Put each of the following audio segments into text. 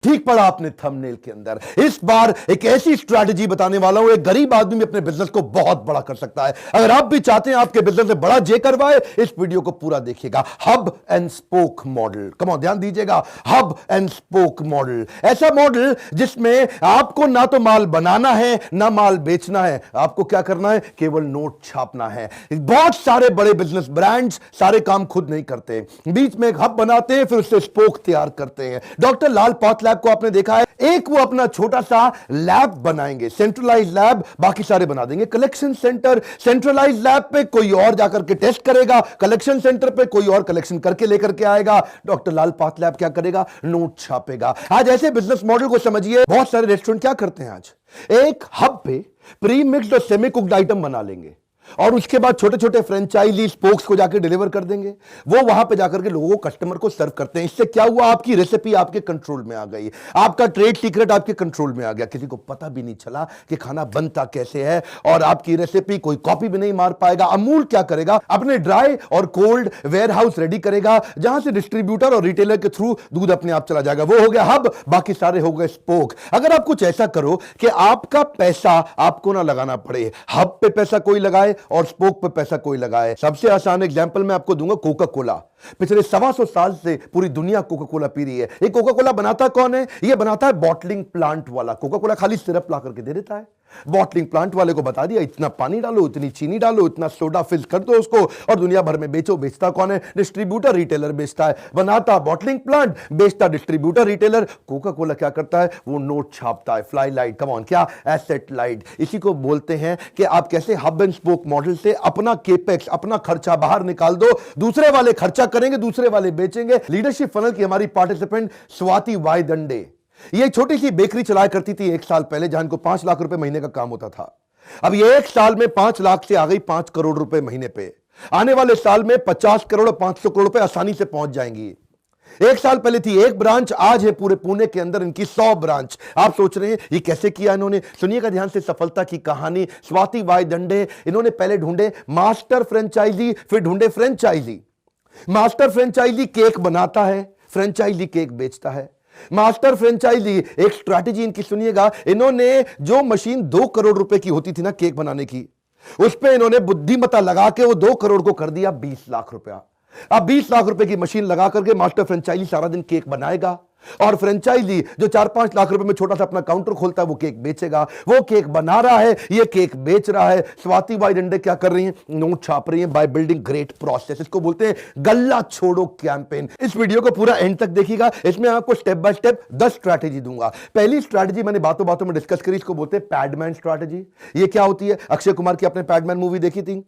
ठीक पड़ा आपने थंबनेल के अंदर। इस बार एक ऐसी स्ट्रैटेजी बताने वाला हूं, एक गरीब आदमी भी अपने बिजनेस को बहुत बड़ा कर सकता है। अगर आप भी चाहते हैं आपके बिजनेस में बड़ा जे करवाए, इस वीडियो को पूरा देखिएगा। Hub and spoke model, come on ध्यान दीजिएगा। हब एंड स्पोक मॉडल, ऐसा मॉडल जिसमें आपको ना तो माल बनाना है ना माल बेचना है। आपको क्या करना है? केवल नोट छापना है। बहुत सारे बड़े बिजनेस ब्रांड्स सारे काम खुद नहीं करते, बीच में एक हब बनाते हैं, फिर उससे स्पोक तैयार करते हैं। डॉक्टर लाल पाथ लैब को आपने देखा है, एक वो अपना छोटा सा लैब बनाएंगे, सेंट्रलाइज लैब, बाकी सारे बना देंगे कलेक्शन सेंटर। सेंट्रलाइज लैब पे कोई और जाकर के टेस्ट करेगा, कलेक्शन सेंटर पे कोई और कलेक्शन करके लेकर के आएगा। डॉक्टर लाल पाथ लैब क्या करेगा? नोट छापेगा। आज ऐसे बिजनेस मॉडल को समझिए। बहुत सारे रेस्टोरेंट क्या करते हैं आज, एक हब पे प्री मिक्स्ड और सेमी कुक्ड आइटम बना लेंगे और उसके बाद छोटे छोटे फ्रेंचाइजी स्पोक्स को जाकर डिलीवर कर देंगे। वो वहां पे जाकर के लोगों को, कस्टमर को सर्व करते हैं। इससे क्या हुआ? आपकी रेसिपी आपके कंट्रोल में आ गई, आपका ट्रेड सीक्रेट आपके कंट्रोल में आ गया। किसी को पता भी नहीं चला कि खाना बनता कैसे है, और आपकी रेसिपी कोई कॉपी भी नहीं मार पाएगा। अमूल क्या करेगा? अपने ड्राई और कोल्ड वेयर हाउस रेडी करेगा, जहां से डिस्ट्रीब्यूटर और रिटेलर के थ्रू दूध अपने आप चला जाएगा। वो हो गया हब, बाकी सारे हो गए स्पोक। अगर आप कुछ ऐसा करो कि आपका पैसा आपको ना लगाना पड़े, हब पे पैसा कोई लगाए और स्पोक पे पैसा कोई लगाए। सबसे आसान एग्जांपल मैं आपको दूंगा, कोका कोला। पिछले 125 साल से पूरी दुनिया कोका कोला पी रही है। ये कोका कोला बनाता कौन है? ये बनाता है बॉटलिंग प्लांट वाला। कोका कोला खाली सिरप ला करके दे देता है। बॉटलिंग प्लांट वाले को बता दिया, इतना पानी डालो, इतनी चीनी डालो, इतना सोडा फिल कर दो उसको, और दुनिया भर में बेचो। बेचता कौन है? डिस्ट्रीब्यूटर रिटेलर बेचता है। बनाता बॉटलिंग प्लांट, बेचता डिस्ट्रीब्यूटर रिटेलर। कोका कोला क्या करता है? वो नोट छापता है। फ्लाई लाइट, कम ऑन, क्या? Asset light. इसी को बोलते हैं कि आप कैसे हब एंड स्पोक मॉडल से अपना केपेक्स, अपना खर्चा बाहर निकाल दो, दूसरे वाले खर्चा करेंगे, दूसरे वाले बेचेंगे। लीडरशिप फनल की हमारी पार्टिसिपेंट स्वाति वाई दंडे, ये छोटी सी बेकरी चलाया करती थी 1 साल पहले, जहां को 5 लाख रुपए महीने का काम होता था। अब ये 1 साल में 5 लाख से आ गई 5 करोड़ रुपए महीने पे। आने वाले साल में 50 करोड़ और 500 करोड़ रुपए आसानी से पहुंच जाएंगी। 1 साल पहले थी 1 ब्रांच, आज है पूरे पुणे के अंदर इनकी 100 ब्रांच। आप सोच रहे हैं ये कैसे किया इन्होंने? सुनिएगा ध्यान से सफलता की कहानी। स्वाति वाई दंडे, इन्होंने पहले ढूंढे मास्टर फ्रेंचाइजी, फिर ढूंढे फ्रेंचाइजी। मास्टर फ्रेंचाइजी केक बनाता है, फ्रेंचाइजी केक बेचता है। मास्टर फ्रेंचाइजी, एक स्ट्रैटेजी इनकी सुनिएगा। इन्होंने जो मशीन 2 करोड़ रुपए की होती थी ना केक बनाने की, उस पे इन्होंने बुद्धिमत्ता लगा के वो 2 करोड़ को कर दिया 20 लाख रुपया। अब 20 लाख रुपए की मशीन लगा करके मास्टर फ्रेंचाइजी सारा दिन केक बनाएगा, और फ्रेंचाइजी जो 4-5 लाख रुपए में छोटा सा अपना काउंटर खोलता है, वो केक बेचेगा। वो केक बना रहा है, ये केक बेच रहा है। स्वाति वाई दंडे क्या कर रही हैं? नोट छाप रही हैं बाय बिल्डिंग ग्रेट प्रोसेस। इसको बोलते हैं गल्ला छोड़ो कैंपेन। इस वीडियो को पूरा एंड तक देखिएगा, इसमें आपको स्टेप बाय स्टेप 10 स्ट्रैटेजी दूंगा। पहली स्ट्रैटेजी मैंने बातों बातों में डिस्कस करी, इसको बोलते हैं पैडमैन स्ट्रैटेजी। ये क्या होती है? अक्षय कुमार की आपने पैडमैन मूवी देखी थी?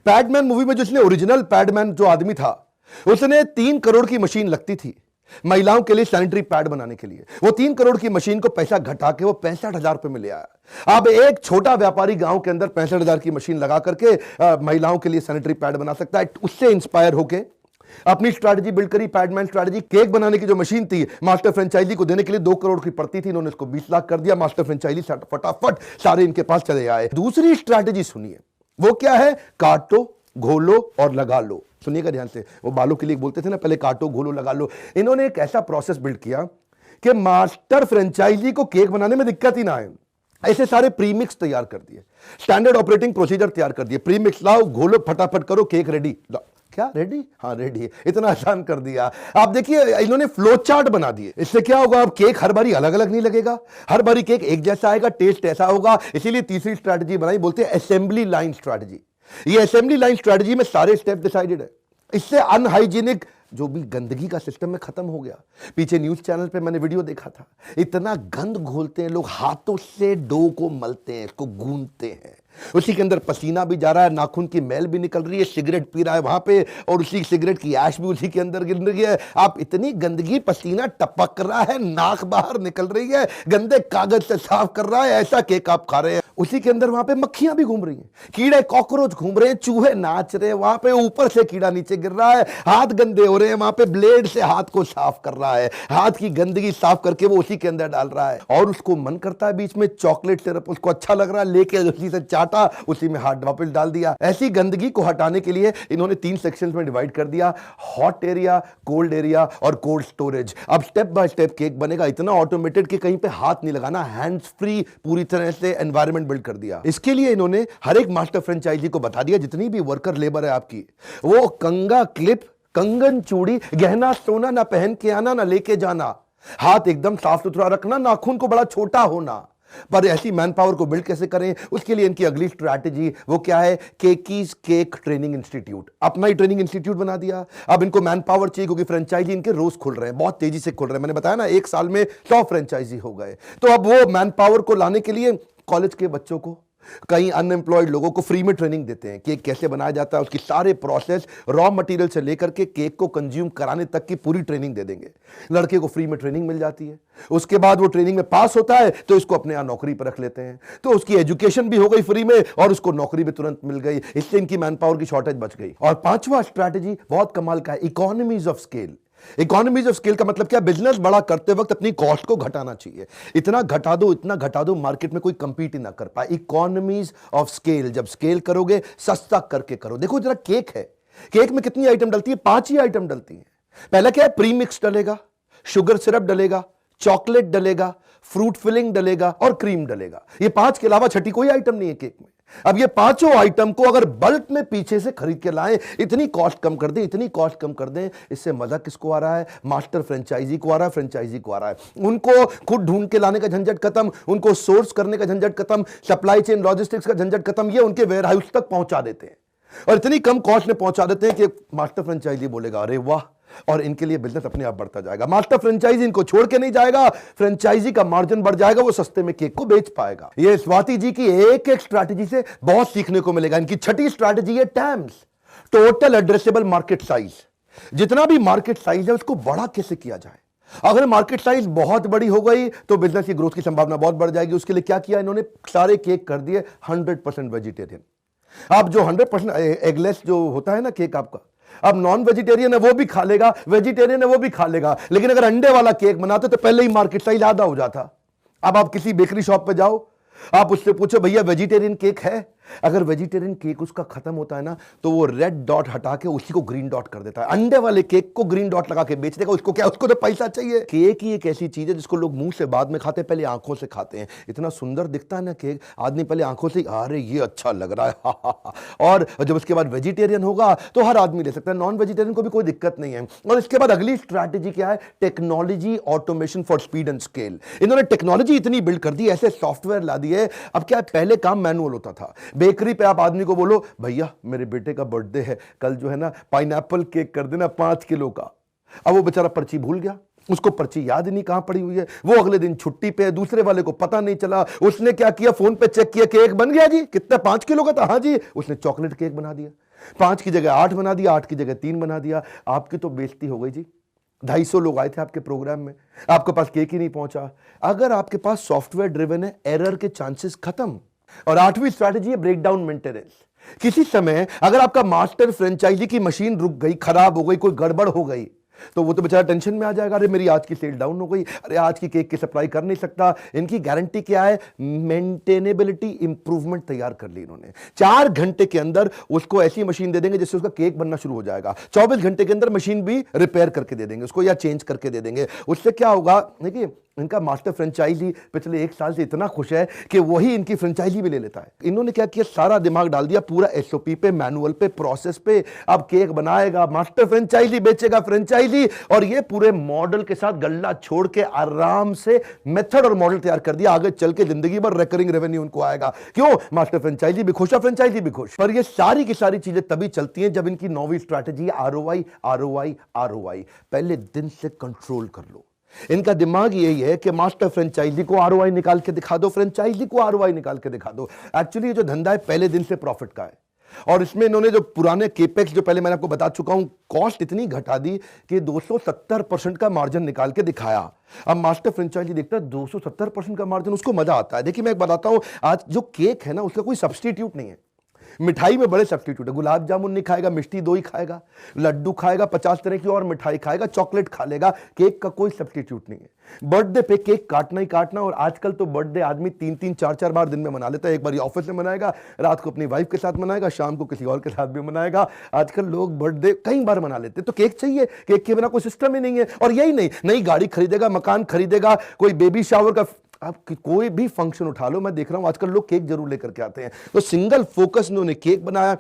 पैडमैन मूवी में जिसने ओरिजिनल पैडमैन जो आदमी था, उसने 3 करोड़ की मशीन लगती थी महिलाओं के लिए सैनिटरी पैड बनाने के लिए। वो 3 करोड़ की मशीन को पैसा घटा के वो 65,000 रुपए में ले आया। अब एक छोटा व्यापारी गांव के अंदर 65,000 की मशीन लगा करके महिलाओं के लिए सैनिटरी पैड बना सकता है। उससे इंस्पायर होके अपनी स्ट्रैटेजी बिल्ड करी, पैडमैन स्ट्रैटेजी। केक बनाने की जो मशीन थी मास्टर फ्रेंचाइजी को देने के लिए 2 करोड़ की पड़ती थी, इन्होंने इसको 20 लाख कर दिया। मास्टर फ्रेंचाइजी फटाफट सारे इनके पास चले आए। दूसरी स्ट्रैटेजी सुनिए, वो क्या है? काटो, घोलो और लगा लो। सुनिएगा ध्यान से, वो बालों के लिए बोलते थे ना, पहले काटो, घोलो, लगा लो। इन्होंने एक ऐसा प्रोसेस बिल्ड किया कि मास्टर फ्रेंचाइजी को केक बनाने में दिक्कत ही ना आए। ऐसे सारे प्रीमिक्स तैयार कर दिए, स्टैंडर्ड ऑपरेटिंग प्रोसीजर तैयार कर दिए। प्रीमिक्स लाओ, घोलो, फटाफट करो, केक रेडी। क्या रेडी? हाँ रेडी। इतना आसान कर दिया। आप देखिए इन्होंने फ्लो चार्ट बना दिए। इससे क्या होगा? अब केक हर बारी अलग अलग नहीं लगेगा, हर बारी केक एक जैसा आएगा, टेस्ट ऐसा होगा। इसीलिए तीसरी स्ट्रैटेजी बनाई, बोलते हैं असेंबली लाइन स्ट्रैटेजी। ये असेंबली लाइन स्ट्रैटेजी में सारे स्टेप डिसाइडेड है। इससे अनहाइजीनिक जो भी गंदगी का सिस्टम में खत्म हो गया। पीछे न्यूज चैनल पे मैंने वीडियो देखा था, इतना गंद घोलते हैं लोग, हाथों से डो को मलते हैं, इसको गूंथते हैं, उसी के अंदर पसीना भी जा रहा है, नाखून की मैल भी निकल रही है, सिगरेट पी रहा है वहां पे, और उसी सिगरेट की ऐश भी उसी के अंदर गिर रही है। आप इतनी गंदगी, पसीना टपक रहा है, नाक बाहर निकल रही है, गंदे कागज से साफ कर रहा है, ऐसा केक आप खा रहे हैं। उसी के अंदर वहां पे मक्खियां भी घूम रही हैं, कीड़े कॉकरोच घूम रहे हैं, चूहे नाच रहे हैं वहां पे, ऊपर से कीड़ा नीचे गिर रहा है, हाथ गंदे हो रहे हैं, वहां पे ब्लेड से हाथ को साफ कर रहा है, हाथ की गंदगी साफ करके वो उसी के अंदर डाल रहा है। और उसको मन करता है बीच में चॉकलेट सिरप, उसको अच्छा लग रहा है, लेके उसी से चाट काटा, उसी में हाथ वापस डाल दिया। ऐसी गंदगी को हटाने के लिए इन्होंने 3 सेक्शंस में डिवाइड कर दिया, हॉट एरिया, कोल्ड एरिया और कोल्ड स्टोरेज। अब स्टेप बाय स्टेप केक बनेगा, इतना ऑटोमेटेड कि कहीं पे हाथ नहीं लगाना, हैंड्स फ्री पूरी तरह से एनवायरनमेंट बिल्ड कर दिया। इसके लिए इन्होंने हर एक मास्टर फ्रेंचाइजी को बता दिया, जितनी भी वर्कर लेबर है आपकी, वो कंगा क्लिप, कंगन चूड़ी, गहना सोना ना पहन के आना, ना लेके जाना, हाथ एकदम साफ सुथरा रखना, नाखून को बड़ा छोटा होना। पर ऐसी मैन पावर को बिल्ड कैसे करें, उसके लिए इनकी अगली स्ट्रैटेजी वो क्या है, केकीज केक ट्रेनिंग इंस्टीट्यूट। अपना ही ट्रेनिंग इंस्टीट्यूट बना दिया। अब इनको मैन पावर चाहिए क्योंकि फ्रेंचाइजी इनके रोज खुल रहे हैं, बहुत तेजी से खुल रहे हैं। मैंने बताया ना, 1 साल में 100 फ्रेंचाइजी हो गए। तो अब वो मैन पावर को लाने के लिए कॉलेज के बच्चों को, कई अनएम्प्लॉयड लोगों को फ्री में ट्रेनिंग देते हैं। केक कैसे बनाया जाता है, उसकी सारे प्रोसेस, रॉ मटेरियल से लेकर के केक को कंज्यूम कराने तक की पूरी ट्रेनिंग दे देंगे। लड़के को फ्री में ट्रेनिंग मिल जाती है, उसके बाद वो ट्रेनिंग में पास होता है तो इसको अपने यहां नौकरी पर रख लेते हैं, तो उसकी एजुकेशन भी हो गई फ्री में और उसको नौकरी भी तुरंत मिल गई। इससे इनकी मैन पावर की शॉर्टेज बच गई। और 5वां स्ट्रैटेजी बहुत कमाल का है, economies of scale. Economies of scale का मतलब क्या, बिजनेस बड़ा करते वक्त अपनी कॉस्ट को घटाना चाहिए। इतना घटा दो, इतना घटा दो, मार्केट में कोई कंपीट ही ना कर पाए। इकोनॉमीज ऑफ स्केल, जब स्केल करोगे सस्ता करके करो। देखो जरा, केक है, केक में कितनी आइटम डलती है, 5 ही आइटम डलती है। पहला क्या है, प्री मिक्स डलेगा, शुगर सिरप डलेगा, चॉकलेट डलेगा, फ्रूट फिलिंग डलेगा और क्रीम डलेगा। ये 5 के अलावा छठी कोई आइटम नहीं है केक में। अब ये 5 आइटम को अगर बल्क में पीछे से खरीद के लाएं, इतनी कॉस्ट कम कर दें, इतनी कॉस्ट कम कर दें, इससे मजा किसको आ रहा है, मास्टर फ्रेंचाइजी को आ रहा है, फ्रेंचाइजी को आ रहा है। उनको खुद ढूंढ के लाने का झंझट खत्म, उनको सोर्स करने का झंझट खत्म, सप्लाई चेन लॉजिस्टिक्स का झंझट खत्म। ये उनके वेयर हाउस तक पहुंचा देते हैं और इतनी कम कॉस्ट में पहुंचा देते हैं कि मास्टर फ्रेंचाइजी बोलेगा अरे वाह, और इनके लिए बिजनेस अपने आप बढ़ता जाएगा। मास्टर फ्रेंचाइजी इनको छोड़ के नहीं जाएगा, फ्रेंचाइजी का मार्जिन बढ़ जाएगा, वो सस्ते में केक को बेच पाएगा। ये स्वाति जी की एक एक स्ट्रैटेजी से बहुत सीखने को मिलेगा। इनकी छठी स्ट्रैटेजी है terms, total addressable market size. जितना भी मार्केट साइज है उसको बड़ा कैसे किया जाए। अगर मार्केट साइज बहुत बड़ी हो गई तो बिजनेस की ग्रोथ की संभावना बहुत बढ़ जाएगी। उसके लिए क्या किया इन्होंने, सारे केक कर दिए 100% वेजिटेरियन। आप जो 100% एगलेस जो होता है ना केक आपका, अब नॉन वेजिटेरियन है वो भी खा लेगा, वेजिटेरियन है वो भी खा लेगा। लेकिन अगर अंडे वाला केक बनाते तो पहले ही मार्केट साइज आधा हो जाता। अब आप किसी बेकरी शॉप पे जाओ, आप उससे पूछो भैया वेजिटेरियन केक है, अगर वेजिटेरियन केक उसका खत्म होता है ना तो वो रेड डॉट हटा के उसी को ग्रीन डॉट कर देता है। अंडे वाले केक को ग्रीन डॉट लगा के बेच देगा। उसको क्या, उसको तो पैसा चाहिए। केक ही एक ऐसी चीज है जिसको लोग मुंह से बाद में खाते हैं, पहले आंखों से खाते हैं। इतना सुंदर दिखता है ना केक, आदमी पहले आंखों से अरे ये अच्छा लग रहा है और जब उसके बाद वेजिटेरियन होगा तो हर आदमी ले सकता है, नॉन वेजिटेरियन को भी कोई दिक्कत नहीं है। और इसके बाद अगली स्ट्रैटेजी क्या है, technology automation for speed and scale. इन्होंने टेक्नोलॉजी इतनी बिल्ड कर दी, ऐसे सॉफ्टवेयर ला दिए। अब क्या, पहले काम मैनुअल होता था। बेकरी पे आप आदमी को बोलो भैया मेरे बेटे का बर्थडे है, कल जो है ना पाइनएप्पल केक कर देना 5 किलो का। अब वो बेचारा पर्ची भूल गया, उसको पर्ची याद ही नहीं कहां पड़ी हुई है। वो अगले दिन छुट्टी पे, दूसरे वाले को पता नहीं चला। उसने क्या किया, फोन पे चेक किया, केक बन गया जी, कितना 5 किलो का था, हाँ जी। उसने चॉकलेट केक बना दिया, 5 की जगह 8 बना दिया, 8 की जगह 3 बना दिया। आपकी तो बेइज्जती हो गई जी। 250 लोग आए थे आपके प्रोग्राम में, आपके पास केक ही नहीं पहुंचा। अगर आपके पास सॉफ्टवेयर ड्रिवन है, एरर के चांसेस खत्म। और 8वीं स्ट्रैटेजी है ब्रेकडाउन मेंटेनेंस। किसी समय अगर आपका मास्टर फ्रेंचाइजी की मशीन रुक गई, खराब हो गई, कोई गड़बड़ हो गई, तो वो तो बेचारा टेंशन में आ जाएगा, अरे मेरी आज की सेल डाउन हो गई, अरे आज की केक की सप्लाई कर नहीं सकता। इनकी गारंटी क्या है, मेंटेनेबिलिटी इंप्रूवमेंट तैयार कर ली इन्होंने। 4 घंटे के अंदर उसको ऐसी मशीन दे देंगे जिससे उसका केक बनना शुरू हो जाएगा। 24 घंटे के अंदर मशीन भी रिपेयर करके दे देंगे उसको, या चेंज करके दे देंगे। उससे क्या होगा, देखिए इनका मास्टर फ्रेंचाइजी पिछले 1 साल से इतना खुश है कि वही इनकी फ्रेंचाइजी भी ले लेता है। इन्होंने क्या किया, सारा दिमाग डाल दिया पूरा एसओपी पे, मैनुअल पे, प्रोसेस पे। अब केक बनाएगा, मास्टर फ्रेंचाइजी बेचेगा फ्रेंचाइजी, और ये पूरे मॉडल के साथ गल्ला छोड़ के आराम से मेथड और मॉडल तैयार कर दिया। आगे चल के जिंदगी भर रिकरिंग रेवेन्यू उनको आएगा। क्यों, मास्टर फ्रेंचाइजी भी खुश है, फ्रेंचाइजी भी खुश। पर ये सारी की सारी चीजें तभी चलती हैं जब इनकी 9वीं स्ट्रैटेजी आरओआई आरओआई आरओआई। पहले दिन से कंट्रोल कर लो। इनका दिमाग यही है कि मास्टर फ्रेंचाइजी को आरओआई निकाल के दिखा दो, फ्रेंचाइजी को आरओआई निकाल के दिखा दो। एक्चुअली ये जो धंधा है पहले दिन से प्रॉफिट का है। और इसमें इन्होंने जो पुराने केपेक्स, जो पहले मैंने आपको बता चुका हूं, कॉस्ट इतनी घटा दी कि 270% का मार्जिन निकाल के दिखाया। अब मास्टर फ्रेंचाइजी देखता है 270% का मार्जिन, उसको मजा आता है। देखिए मैं एक बताता हूं, आज जो केक है ना उसका कोई सब्स्टिट्यूट नहीं है। मिठाई में बड़े सब्स्टिट्यूट है, गुलाब जामुन नहीं खाएगा, मिष्टी दो ही खाएगा, लड्डू खाएगा, 50 तरह की और मिठाई खाएगा, चॉकलेट खा लेगा, केक का कोई सब्स्टिट्यूट नहीं है। बर्थडे पे केक काटना ही काटना, और आजकल तो बर्थडे आदमी 3-3, 4-4 बार दिन में मना लेता है। एक बार ऑफिस में मनाएगा, रात को अपनी वाइफ के साथ मनाएगा, शाम को किसी और के साथ भी मनाएगा। आजकल लोग बर्थडे कई बार मना लेते हैं, तो केक चाहिए, केक के बिना कोई सिस्टम ही नहीं है। और यही नहीं, नई गाड़ी खरीदेगा, मकान खरीदेगा, कोई बेबी शावर का, आप कोई भी फंक्शन उठा लो, मैं देख रहा हूं आजकल लोग केक जरूर लेकर के आते हैं। तो सिंगल फोकस उन्होंने केक बनाया,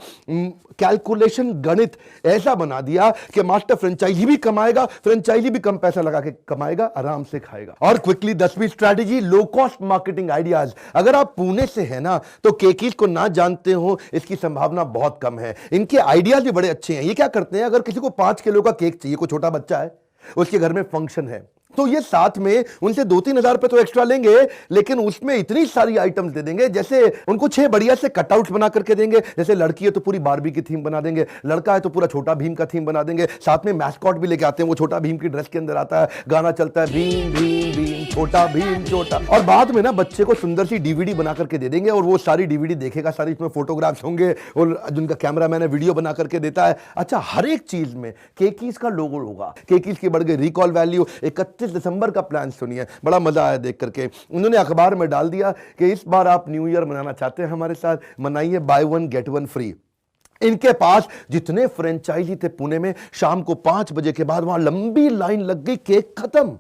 कैलकुलेशन गणित ऐसा बना दिया कि मास्टर फ्रेंचाइजी भी कमाएगा, फ्रेंचाइजी भी कम पैसा लगा के कमाएगा, आराम से खाएगा। और क्विकली 10वीं strategy, low cost marketing ideas. अगर आप पुणे से है ना, तो केकीज को ना जानते हो इसकी संभावना बहुत कम है। इनके आइडियाज भी बड़े अच्छे हैं। ये क्या करते हैं, अगर किसी को 5 किलो का केक चाहिए, कोई छोटा बच्चा है, उसके घर में फंक्शन है, तो ये साथ में उनसे 2-3 हजार रुपए तो एक्स्ट्रा लेंगे, लेकिन उसमें इतनी सारी आइटम्स दे देंगे, जैसे उनको 6 बढ़िया से कटआउट्स बना करके देंगे। जैसे लड़की है तो पूरी बारबी की थीम बना देंगे, लड़का है तो पूरा छोटा भीम का थीम बना देंगे, साथ में मैस्कॉट भी लेके आते हैं, वो छोटा भीम की ड्रेस के अंदर आता है, गाना चलता है भीम भीम भीम छोटा भीम छोटा। और बाद में ना बच्चे को सुंदर सी डीवीडी बना करके दे देंगे, और वो सारी डीवीडी देखेगा, सारी इसमें फोटोग्राफ्स होंगे, और जिनका कैमरामैन है वीडियो बना करके देता है। अच्छा, हर एक चीज में केकीज का लोगो होगा, केकीज की बढ़ गई रिकॉल वैल्यू। 31 दिसंबर का प्लान सुनिए, बड़ा मजा आया देख करके। उन्होंने अखबार में डाल दिया कि इस बार आप न्यू ईयर मनाना चाहते हैं हमारे साथ, मनाइए, बाय 1 गेट 1 फ्री। इनके पास जितने फ्रेंचाइजी थे पुणे में, शाम को 5 बजे के बाद वहां लंबी लाइन लग गई, केक खत्म,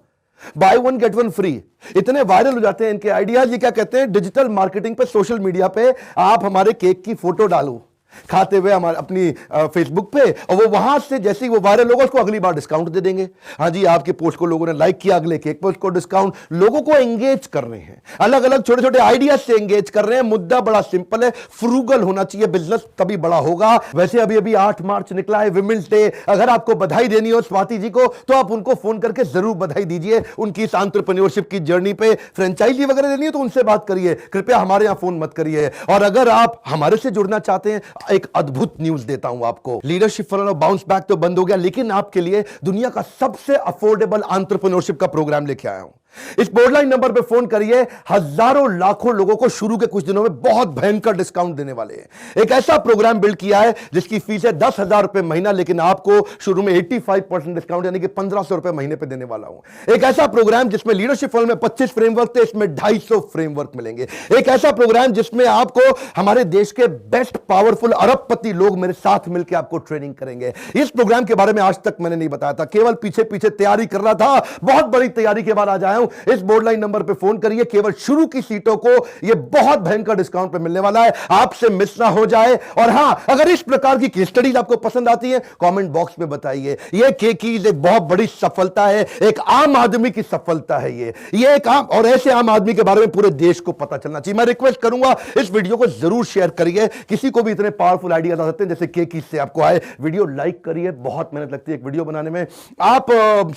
बाय 1 गेट 1 फ्री। इतने वायरल हो जाते हैं इनके आइडियाज। ये क्या कहते हैं, डिजिटल मार्केटिंग पे, सोशल मीडिया पे आप हमारे केक की फोटो डालो खाते हुए हमारे अपनी फेसबुक पे, और वो वहां से जैसे ही वो वायरल होगा उसको अगली बार डिस्काउंट दे देंगे। हाँ जी, आपके पोस्ट को लोगों ने लाइक किया, अगले केक पे उसको डिस्काउंट। लोगों को एंगेज कर रहे हैं, अलग अलग छोटे छोटे आइडियाज से एंगेज कर रहे हैं। मुद्दा बड़ा सिंपल है, फ्रूगल होना चाहिए, बिजनेस तभी बड़ा होगा। वैसे अभी अभी 8 मार्च निकला है, विमेंस डे। अगर आपको बधाई देनी हो स्वाति जी को, तो आप उनको फोन करके जरूर बधाई दीजिए उनकी इस एंटरप्रेन्योरशिप की जर्नी पे। फ्रेंचाइजी वगैरह देनी है तो उनसे बात करिए, कृपया हमारे यहां फोन मत करिए। और अगर आप हमारे से जुड़ना चाहते हैं, एक अद्भुत न्यूज देता हूं आपको, लीडरशिप फनल बाउंस बैक तो बंद हो गया, लेकिन आपके लिए दुनिया का सबसे अफोर्डेबल एंटरप्रेन्योरशिप का प्रोग्राम लेके आया हूं। इस बोर्डलाइन नंबर पे फोन करिए, हजारों लाखों लोगों को शुरू के कुछ दिनों में बहुत भयंकर डिस्काउंट देने वाले हैं। एक ऐसा प्रोग्राम बिल्ड किया है जिसकी फीस है 10,000 रुपए महीना, लेकिन आपको शुरू में 85% डिस्काउंट यानी कि 1,500 रुपए महीने पे देने वाला हूं। एक ऐसा प्रोग्राम जिसमें लीडरशिप फनल में 25 फ्रेमवर्क थे, इसमें 250 फ्रेमवर्क मिलेंगे। एक ऐसा प्रोग्राम जिसमें आपको हमारे देश के बेस्ट पावरफुल अरबपति लोग मेरे साथ मिलकर आपको ट्रेनिंग करेंगे। इस प्रोग्राम के बारे में आज तक मैंने नहीं बताया था, केवल पीछे पीछे तैयारी कर रहा था। बहुत बड़ी तैयारी के बाद आज आया हूं। इस बोर्डलाइन नंबर पे फोन करिए, केवल शुरू की सीटों को यह बहुत भयंकर डिस्काउंट पे मिलने वाला है, आपसे मिस ना हो जाए। और हां, अगर इस प्रकार की केस स्टडीज आपको पसंद आती है, कमेंट बॉक्स में बताइए। यह केकीज एक बहुत बड़ी सफलता है, एक आम आदमी की सफलता है। ये एक आम, और ऐसे आम आदमी के बारे में पूरे देश को पता चलना चाहिए। मैं रिक्वेस्ट करूंगा इस वीडियो को जरूर शेयर करिए, किसी को भी इतने पावरफुल आइडियाज आ सकते हैं जैसे केकीज से आपको आए। वीडियो लाइक करिए, बहुत मेहनत लगती है एक वीडियो बनाने में। आप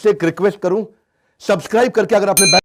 से एक रिक्वेस्ट करूं, सब्सक्राइब करके, अगर आपने